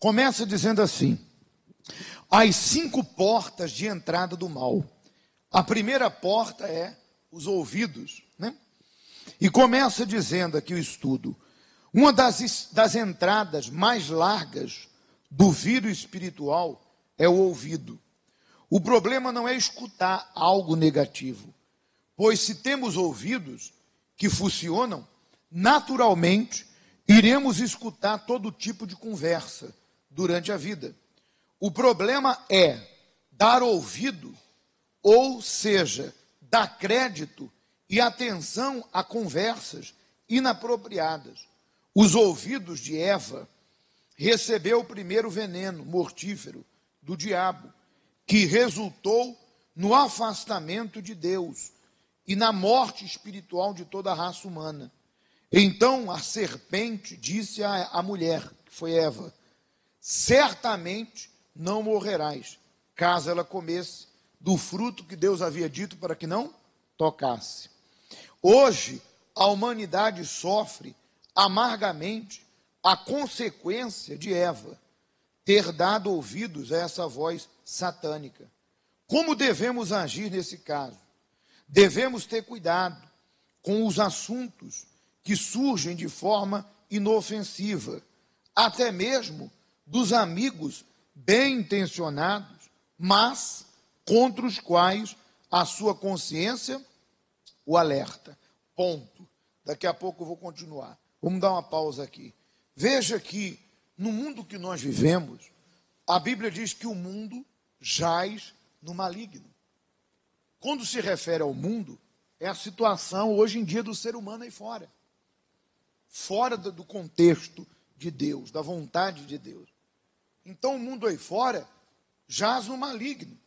começa dizendo assim: as 5 portas de entrada do mal. A primeira porta é os ouvidos, né? E começa dizendo aqui o estudo: uma das entradas mais largas do vírus espiritual é o ouvido. O problema não é escutar algo negativo, pois se temos ouvidos que funcionam, naturalmente iremos escutar todo tipo de conversa durante a vida. O problema é dar ouvido, ou seja, dar crédito e atenção a conversas inapropriadas. Os ouvidos de Eva recebeu o primeiro veneno mortífero do diabo, que resultou no afastamento de Deus e na morte espiritual de toda a raça humana. Então a serpente disse à mulher, que foi Eva: certamente não morrerás, caso ela comesse do fruto que Deus havia dito para que não tocasse. Hoje, a humanidade sofre amargamente a consequência de Eva ter dado ouvidos a essa voz satânica. Como devemos agir nesse caso? Devemos ter cuidado com os assuntos que surgem de forma inofensiva, até mesmo dos amigos bem intencionados, mas contra os quais a sua consciência o alerta. Ponto. Daqui a pouco eu vou continuar. Vamos dar uma pausa aqui. Veja que no mundo que nós vivemos, a Bíblia diz que o mundo jaz no maligno. Quando se refere ao mundo, é a situação hoje em dia do ser humano aí fora. Fora do contexto de Deus, da vontade de Deus. Então o mundo aí fora jaz no maligno.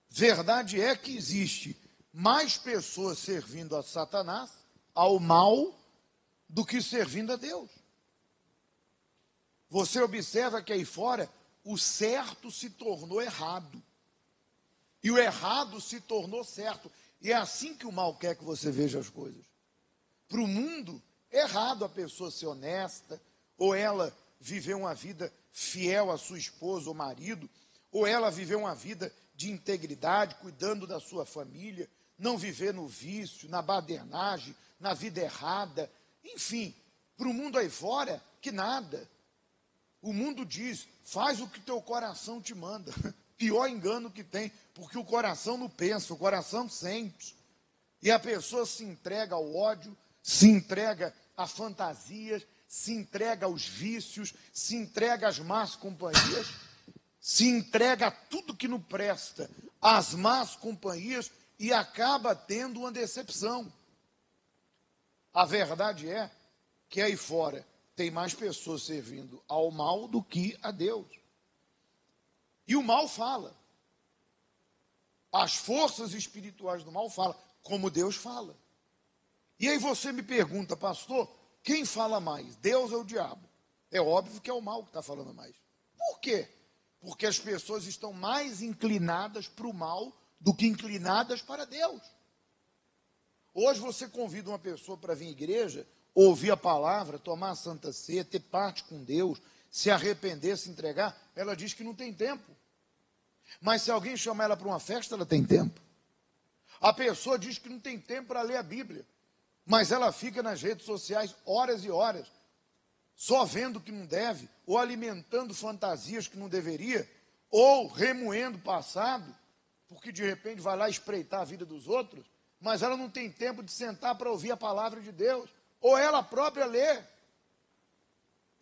Verdade é que existe mais pessoas servindo a Satanás, ao mal, do que servindo a Deus. Você observa que aí fora o certo se tornou errado. E o errado se tornou certo. E é assim que o mal quer que você veja as coisas. Para o mundo, é errado a pessoa ser honesta, ou ela viver uma vida fiel à sua esposa ou marido, ou ela viver uma vida de integridade, cuidando da sua família, não viver no vício, na badernagem, na vida errada. Enfim, para o mundo aí fora, que nada. O mundo diz: faz o que teu coração te manda. Pior engano que tem, porque o coração não pensa, o coração sente. E a pessoa se entrega ao ódio, se entrega a fantasias, se entrega aos vícios, se entrega às más companhias, se entrega a tudo que não presta, às más companhias, e acaba tendo uma decepção. A verdade é que aí fora tem mais pessoas servindo ao mal do que a Deus. E o mal fala. As forças espirituais do mal falam, como Deus fala. E aí você me pergunta: pastor, quem fala mais, Deus ou o diabo? É óbvio que é o mal que está falando mais. Por quê? Porque as pessoas estão mais inclinadas para o mal do que inclinadas para Deus. Hoje você convida uma pessoa para vir à igreja, ouvir a palavra, tomar a santa ceia, ter parte com Deus, se arrepender, se entregar, ela diz que não tem tempo. Mas se alguém chamar ela para uma festa, ela tem tempo. A pessoa diz que não tem tempo para ler a Bíblia, mas ela fica nas redes sociais horas e horas, só vendo o que não deve, ou alimentando fantasias que não deveria, ou remoendo o passado, porque de repente vai lá espreitar a vida dos outros, mas ela não tem tempo de sentar para ouvir a palavra de Deus, ou ela própria ler.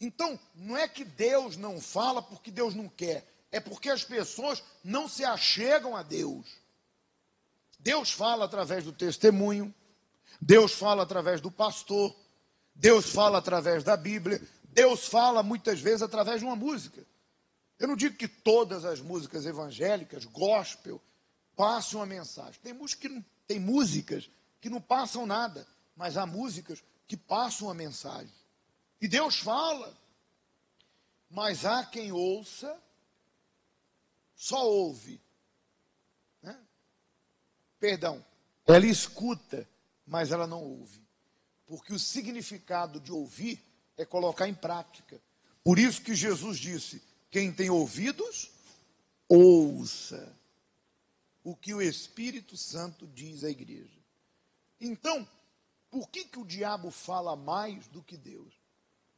Então, não é que Deus não fala porque Deus não quer, é porque as pessoas não se achegam a Deus. Deus fala através do testemunho, Deus fala através do pastor, Deus fala através da Bíblia, Deus fala muitas vezes através de uma música. Eu não digo que todas as músicas evangélicas, gospel, passam uma mensagem. Tem músicas que não passam nada, mas há músicas que passam uma mensagem. E Deus fala, mas há quem ouça, só ouve. Né? Perdão, ela escuta, mas ela não ouve. Porque o significado de ouvir é colocar em prática. Por isso que Jesus disse: Quem tem ouvidos, ouça o que o Espírito Santo diz à igreja. Então, por que o diabo fala mais do que Deus?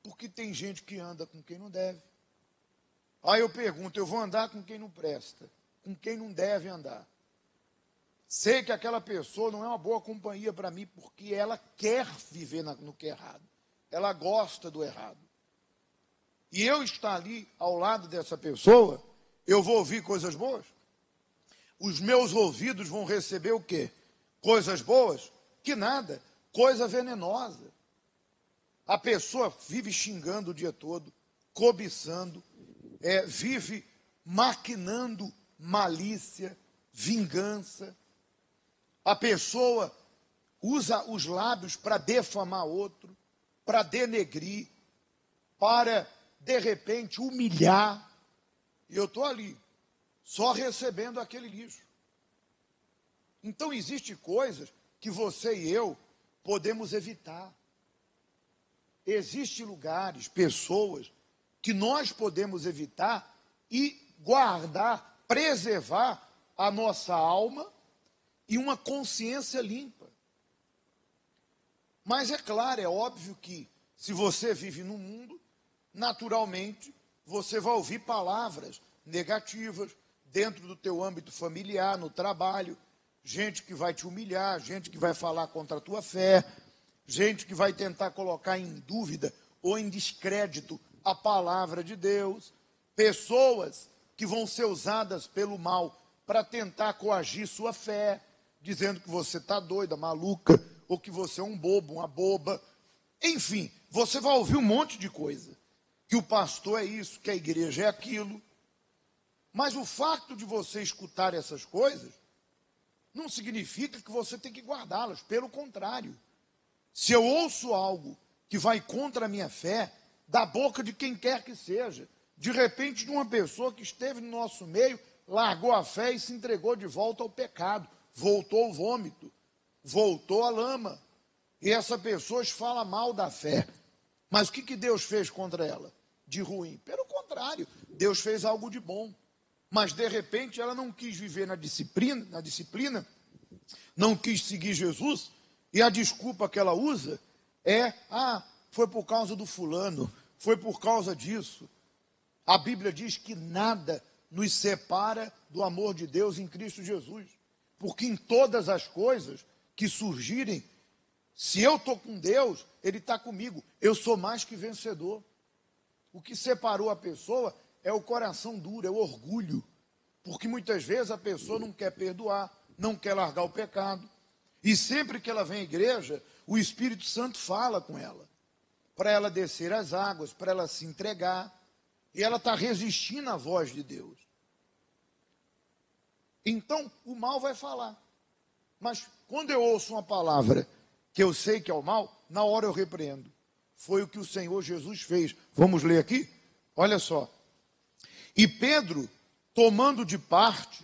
Porque tem gente que anda com quem não deve. Aí eu pergunto, eu vou andar com quem não presta, com quem não deve andar. Sei que aquela pessoa não é uma boa companhia para mim, porque ela quer viver no que é errado. Ela gosta do errado. E eu estar ali ao lado dessa pessoa, eu vou ouvir coisas boas? Os meus ouvidos vão receber o quê? Coisas boas? Que nada, coisa venenosa. A pessoa vive xingando o dia todo, cobiçando, vive maquinando malícia, vingança. A pessoa usa os lábios para defamar outro, para denegrir, para, de repente, humilhar. E eu estou ali, só recebendo aquele lixo. Então, existem coisas que você e eu podemos evitar. Existem lugares, pessoas, que nós podemos evitar e guardar, preservar a nossa alma e uma consciência limpa. Mas é claro, é óbvio que se você vive no mundo, naturalmente você vai ouvir palavras negativas dentro do teu âmbito familiar, no trabalho, gente que vai te humilhar, gente que vai falar contra a tua fé, gente que vai tentar colocar em dúvida ou em descrédito a palavra de Deus, pessoas que vão ser usadas pelo mal para tentar coagir sua fé, dizendo que você está doida, maluca, ou que você é um bobo, uma boba. Enfim, você vai ouvir um monte de coisa. Que o pastor é isso, que a igreja é aquilo. Mas o fato de você escutar essas coisas não significa que você tem que guardá-las. Pelo contrário. Se eu ouço algo que vai contra a minha fé, da boca de quem quer que seja, de repente de uma pessoa que esteve no nosso meio, largou a fé e se entregou de volta ao pecado, voltou ao vômito, voltou à lama. E essa pessoa fala mal da fé. Mas o que Deus fez contra ela? De ruim. Pelo contrário, Deus fez algo de bom. Mas, de repente, ela não quis viver na disciplina, não quis seguir Jesus, e a desculpa que ela usa é, foi por causa do fulano, foi por causa disso. A Bíblia diz que nada nos separa do amor de Deus em Cristo Jesus. Porque em todas as coisas que surgirem, se eu estou com Deus, Ele está comigo. Eu sou mais que vencedor. O que separou a pessoa é o coração duro, é o orgulho. Porque muitas vezes a pessoa não quer perdoar, não quer largar o pecado. E sempre que ela vem à igreja, o Espírito Santo fala com ela. Para ela descer as águas, para ela se entregar. E ela está resistindo à voz de Deus. Então, o mal vai falar. Mas quando eu ouço uma palavra que eu sei que é o mal, na hora eu repreendo. Foi o que o Senhor Jesus fez. Vamos ler aqui? Olha só. E Pedro, tomando de parte,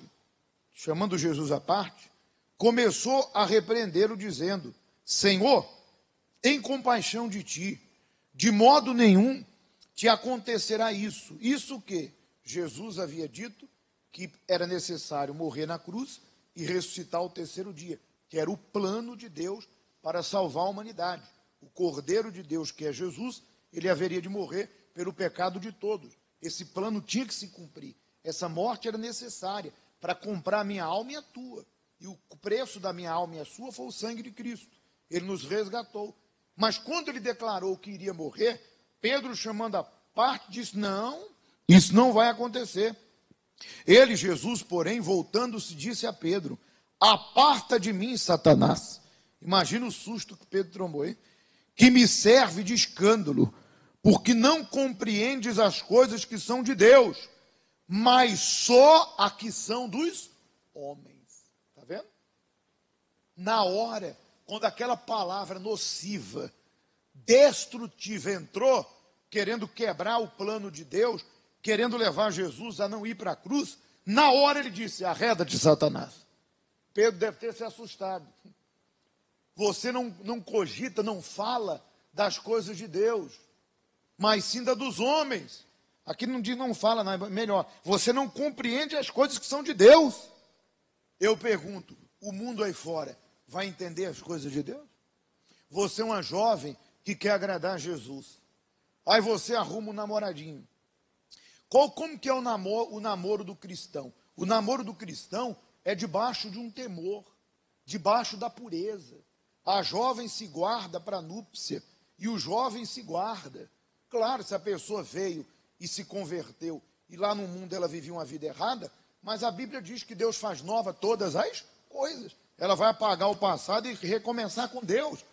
chamando Jesus à parte, começou a repreendê-lo, dizendo: Senhor, tem compaixão de ti, de modo nenhum te acontecerá isso. Isso o quê? Jesus havia dito que era necessário morrer na cruz e ressuscitar ao terceiro dia, que era o plano de Deus para salvar a humanidade. O Cordeiro de Deus, que é Jesus, ele haveria de morrer pelo pecado de todos. Esse plano tinha que se cumprir. Essa morte era necessária para comprar a minha alma e a tua. E o preço da minha alma e a sua foi o sangue de Cristo. Ele nos resgatou. Mas quando ele declarou que iria morrer, Pedro, chamando a parte, disse: não, isso não vai acontecer. Ele, Jesus, porém, voltando-se, disse a Pedro: aparta de mim, Satanás. Imagina o susto que Pedro trombou, hein? Que me serve de escândalo, porque não compreendes as coisas que são de Deus, mas só a que são dos homens. Está vendo? Na hora, quando aquela palavra nociva, destrutiva entrou, querendo quebrar o plano de Deus, querendo levar Jesus a não ir para a cruz, na hora ele disse: arreda-te, Satanás. Pedro deve ter se assustado. Você não cogita, não fala das coisas de Deus, mas sim da dos homens. Aqui não diz, não fala, não, é melhor. Você não compreende as coisas que são de Deus. Eu pergunto, o mundo aí fora vai entender as coisas de Deus? Você é uma jovem que quer agradar a Jesus. Aí você arruma um namoradinho. Como que é o namoro do cristão? O namoro do cristão é debaixo de um temor, debaixo da pureza. A jovem se guarda para a núpcia e o jovem se guarda. Claro, se a pessoa veio e se converteu e lá no mundo ela vivia uma vida errada, mas a Bíblia diz que Deus faz nova todas as coisas. Ela vai apagar o passado e recomeçar com Deus.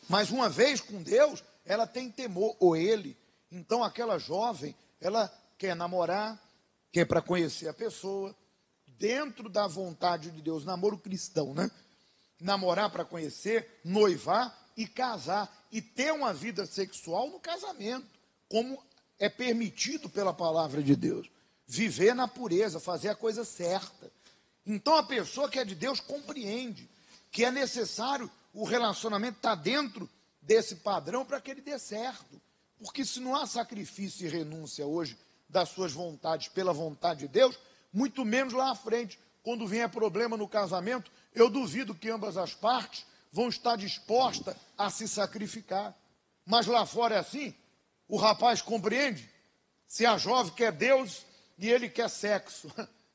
Mas uma vez com Deus, ela tem temor, ou ele. Então aquela jovem, ela quer namorar, quer para conhecer a pessoa, dentro da vontade de Deus, namoro cristão, né? Namorar para conhecer, noivar e casar, e ter uma vida sexual no casamento, como é permitido pela palavra de Deus. Viver na pureza, fazer a coisa certa. Então a pessoa que é de Deus compreende que é necessário o relacionamento estar dentro desse padrão para que ele dê certo. Porque se não há sacrifício e renúncia hoje das suas vontades pela vontade de Deus, muito menos lá à frente, quando vier problema no casamento, eu duvido que ambas as partes vão estar dispostas a se sacrificar. Mas lá fora é assim, o rapaz compreende, se a jovem quer Deus e ele quer sexo,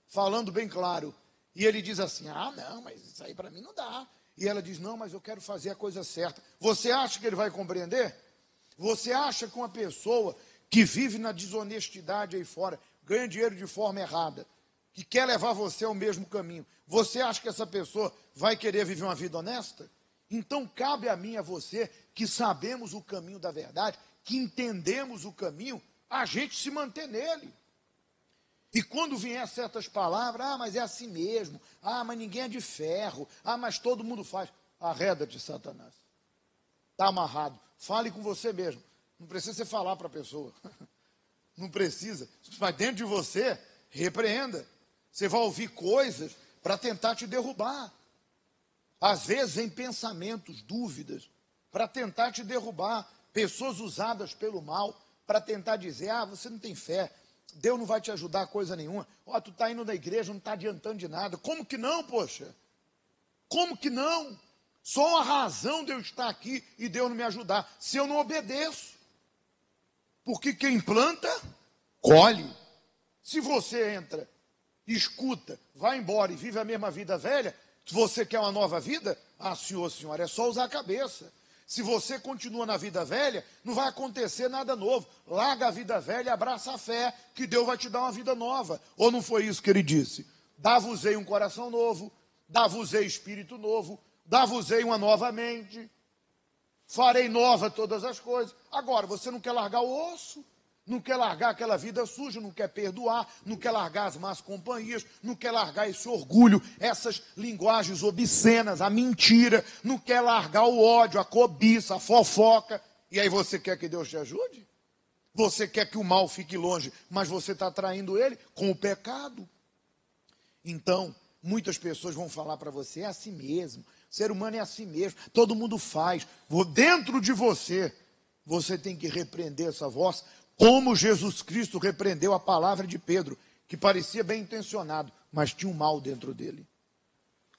falando bem claro, e ele diz assim, não, mas isso aí para mim não dá. E ela diz, não, mas eu quero fazer a coisa certa. Você acha que ele vai compreender? Você acha que uma pessoa que vive na desonestidade aí fora, ganha dinheiro de forma errada, que quer levar você ao mesmo caminho, você acha que essa pessoa vai querer viver uma vida honesta? Então cabe a mim e a você, que sabemos o caminho da verdade, que entendemos o caminho, a gente se manter nele. E quando vier certas palavras, mas é assim mesmo, mas ninguém é de ferro, mas todo mundo faz. Arreda-te, Satanás. Está amarrado. Fale com você mesmo. Não precisa você falar para a pessoa. Não precisa. Mas dentro de você, repreenda. Você vai ouvir coisas para tentar te derrubar. Às vezes vem pensamentos, dúvidas, para tentar te derrubar. Pessoas usadas pelo mal para tentar dizer, você não tem fé. Deus não vai te ajudar a coisa nenhuma. Tu está indo na igreja, não está adiantando de nada. Como que não, poxa? Como que não? Só a razão de eu estar aqui e Deus não me ajudar, se eu não obedeço. Porque quem planta, colhe. Se você entra, escuta, vai embora e vive a mesma vida velha, se você quer uma nova vida, senhor, senhora, é só usar a cabeça. Se você continua na vida velha, não vai acontecer nada novo. Larga a vida velha e abraça a fé, que Deus vai te dar uma vida nova. Ou não foi isso que ele disse? Dá-vos-ei um coração novo, dá-vos-ei espírito novo, dá-vos-ei uma nova mente, farei nova todas as coisas. Agora, você não quer largar o osso, não quer largar aquela vida suja, não quer perdoar, não quer largar as más companhias, não quer largar esse orgulho, essas linguagens obscenas, a mentira, não quer largar o ódio, a cobiça, a fofoca. E aí você quer que Deus te ajude? Você quer que o mal fique longe, mas você está traindo ele com o pecado. Então, muitas pessoas vão falar para você, é assim mesmo, o ser humano é assim mesmo, todo mundo faz. Dentro de você, você tem que repreender essa voz, como Jesus Cristo repreendeu a palavra de Pedro, que parecia bem intencionado, mas tinha um mal dentro dele.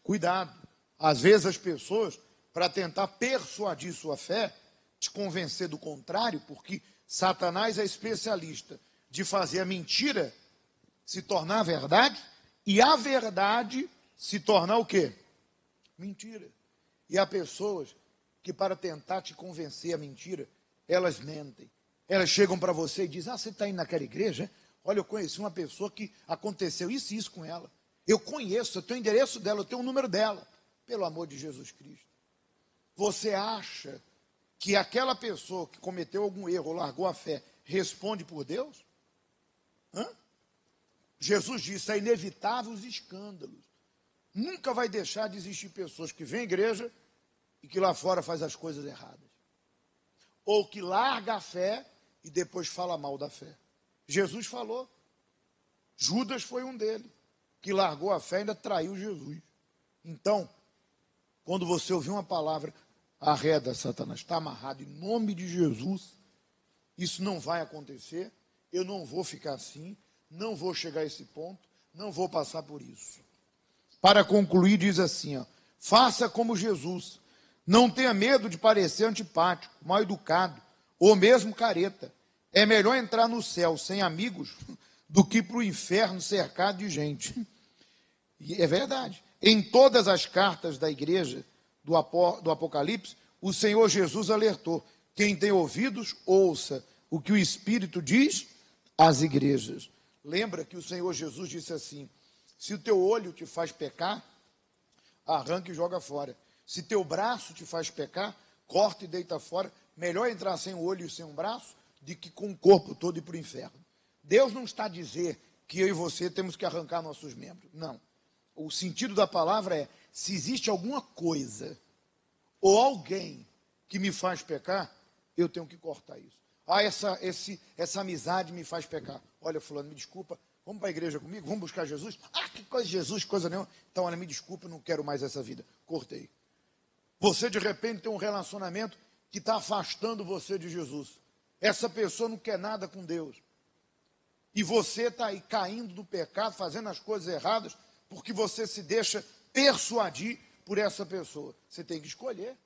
Cuidado. Às vezes as pessoas, para tentar persuadir sua fé, te convencer do contrário, porque Satanás é especialista de fazer a mentira se tornar a verdade, e a verdade se tornar o quê? Mentira. E há pessoas que, para tentar te convencer a mentira, elas mentem. Elas chegam para você e dizem, você está indo naquela igreja? Olha, eu conheci uma pessoa que aconteceu isso e isso com ela. Eu conheço, eu tenho o endereço dela, eu tenho o número dela. Pelo amor de Jesus Cristo. Você acha que aquela pessoa que cometeu algum erro ou largou a fé, responde por Deus? Jesus disse, é inevitável os escândalos. Nunca vai deixar de existir pessoas que vêm à igreja e que lá fora faz as coisas erradas. Ou que larga a fé e depois fala mal da fé. Jesus falou. Judas foi um deles, que largou a fé e ainda traiu Jesus. Então, quando você ouvir uma palavra, arreda, Satanás, está amarrado em nome de Jesus, isso não vai acontecer, eu não vou ficar assim, não vou chegar a esse ponto, não vou passar por isso. Para concluir, diz assim, ó, faça como Jesus, não tenha medo de parecer antipático, mal educado, ou mesmo careta. É melhor entrar no céu sem amigos do que para o inferno cercado de gente. E é verdade. Em todas as cartas da igreja do Apocalipse, o Senhor Jesus alertou: quem tem ouvidos, ouça o que o Espírito diz às igrejas. Lembra que o Senhor Jesus disse assim: se o teu olho te faz pecar, arranca e joga fora. Se teu braço te faz pecar, corta e deita fora. Melhor entrar sem o olho e sem um braço do que com o corpo todo ir para o inferno. Deus não está a dizer que eu e você temos que arrancar nossos membros. Não. O sentido da palavra é: se existe alguma coisa ou alguém que me faz pecar, eu tenho que cortar isso. Ah, essa amizade me faz pecar. Olha, fulano, me desculpa, vamos para a igreja comigo? Vamos buscar Jesus? Ah, que coisa de Jesus, coisa nenhuma. Então, olha, me desculpa, não quero mais essa vida. Cortei. Você, de repente, tem um relacionamento que está afastando você de Jesus. Essa pessoa não quer nada com Deus. E você está aí caindo no pecado, fazendo as coisas erradas, porque você se deixa persuadir por essa pessoa. Você tem que escolher.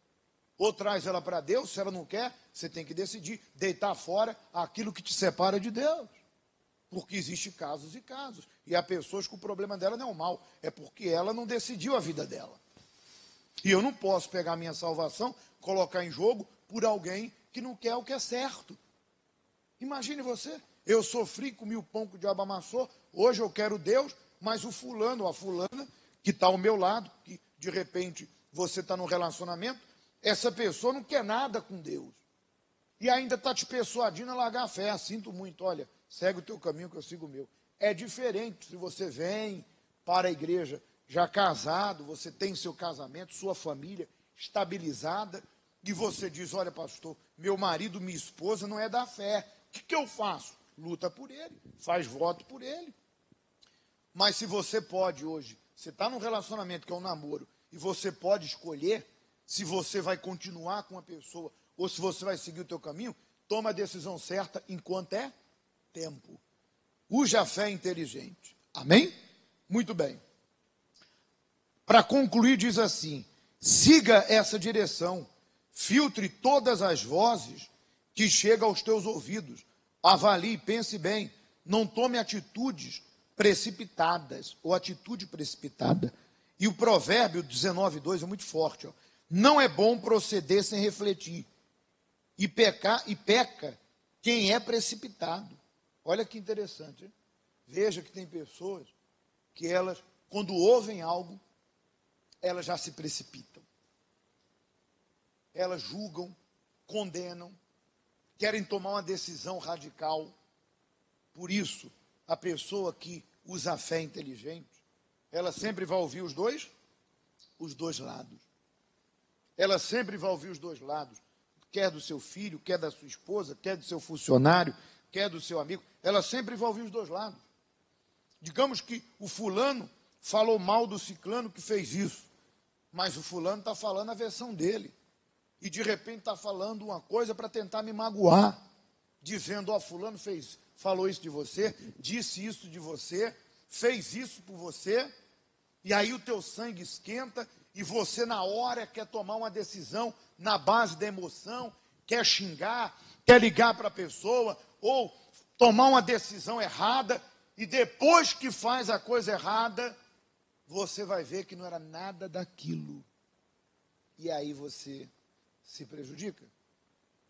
Ou traz ela para Deus, se ela não quer, você tem que decidir, deitar fora aquilo que te separa de Deus. Porque existem casos e casos. E há pessoas que o problema dela não é o mal, é porque ela não decidiu a vida dela. E eu não posso pegar a minha salvação, colocar em jogo por alguém que não quer o que é certo. Imagine você, eu sofri, comi o pão que o diabo amassou, hoje eu quero Deus, mas o fulano ou a fulana que está ao meu lado, que de repente você está num relacionamento, essa pessoa não quer nada com Deus. E ainda está te persuadindo a largar a fé. Sinto muito, olha, segue o teu caminho que eu sigo o meu. É diferente se você vem para a igreja já casado, você tem seu casamento, sua família estabilizada, e você diz: olha, pastor, meu marido, minha esposa não é da fé. O que eu faço? Luta por ele, faz voto por ele. Mas se você pode hoje, você está num relacionamento que é um namoro, e você pode escolher se você vai continuar com a pessoa ou se você vai seguir o teu caminho, toma a decisão certa enquanto é tempo. Use a fé inteligente. Amém? Muito bem. Para concluir, diz assim: siga essa direção, filtre todas as vozes que chegam aos teus ouvidos, avalie, pense bem, não tome atitudes precipitadas ou atitude precipitada. E o provérbio 19:2 é muito forte, ó. Não é bom proceder sem refletir, e peca quem é precipitado. Olha que interessante, hein? Veja que tem pessoas que elas, quando ouvem algo, elas já se precipitam. Elas julgam, condenam, querem tomar uma decisão radical. Por isso, a pessoa que usa a fé inteligente, ela sempre vai ouvir os dois lados. Ela sempre vai ouvir os dois lados. Quer do seu filho, quer da sua esposa, quer do seu funcionário, quer do seu amigo. Ela sempre vai ouvir os dois lados. Digamos que o fulano falou mal do ciclano que fez isso, mas o fulano está falando a versão dele. E de repente está falando uma coisa para tentar me magoar, dizendo: ó, fulano falou isso de você, disse isso de você, fez isso por você, e aí o teu sangue esquenta, e você na hora quer tomar uma decisão na base da emoção, quer xingar, quer ligar para a pessoa, ou tomar uma decisão errada, e depois que faz a coisa errada, você vai ver que não era nada daquilo. E aí você se prejudica.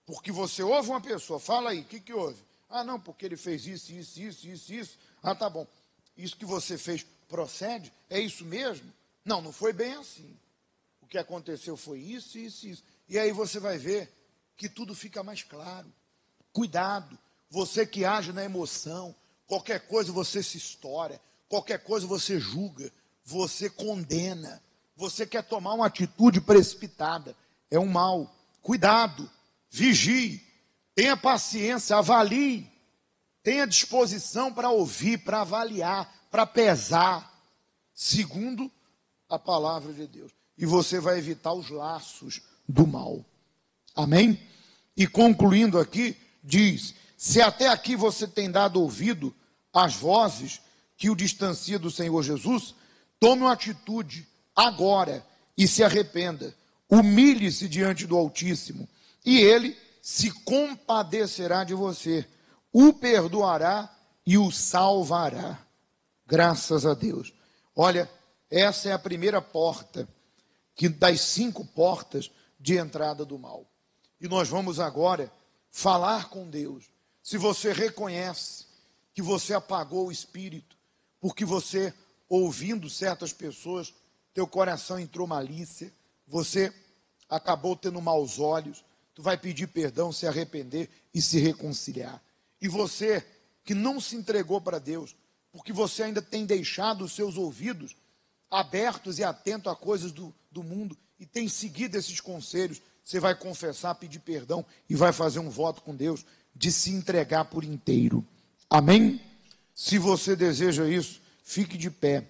Porque você ouve uma pessoa, fala aí, o que houve? Ah, não, porque ele fez isso. Ah, tá bom. Isso que você fez procede? É isso mesmo? Não, não foi bem assim. O que aconteceu foi isso. E aí você vai ver que tudo fica mais claro. Cuidado, você que age na emoção, qualquer coisa você se estoura, qualquer coisa você julga, você condena, você quer tomar uma atitude precipitada. É um mal. Cuidado, vigie, tenha paciência, avalie, tenha disposição para ouvir, para avaliar, para pesar, segundo a palavra de Deus. E você vai evitar os laços do mal. Amém? E concluindo aqui, diz: se até aqui você tem dado ouvido às vozes que o distancia do Senhor Jesus, tome uma atitude agora e se arrependa. Humilhe-se diante do Altíssimo e Ele se compadecerá de você, o perdoará e o salvará. Graças a Deus. Olha, essa é a primeira porta das 5 portas de entrada do mal. E nós vamos agora falar com Deus. Se você reconhece que você apagou o espírito, porque você, ouvindo certas pessoas, teu coração entrou malícia, você acabou tendo maus olhos, tu vai pedir perdão, se arrepender e se reconciliar. E você que não se entregou para Deus, porque você ainda tem deixado os seus ouvidos abertos e atentos a coisas do mundo, e tem seguido esses conselhos, você vai confessar, pedir perdão e vai fazer um voto com Deus de se entregar por inteiro. Amém? Se você deseja isso, fique de pé.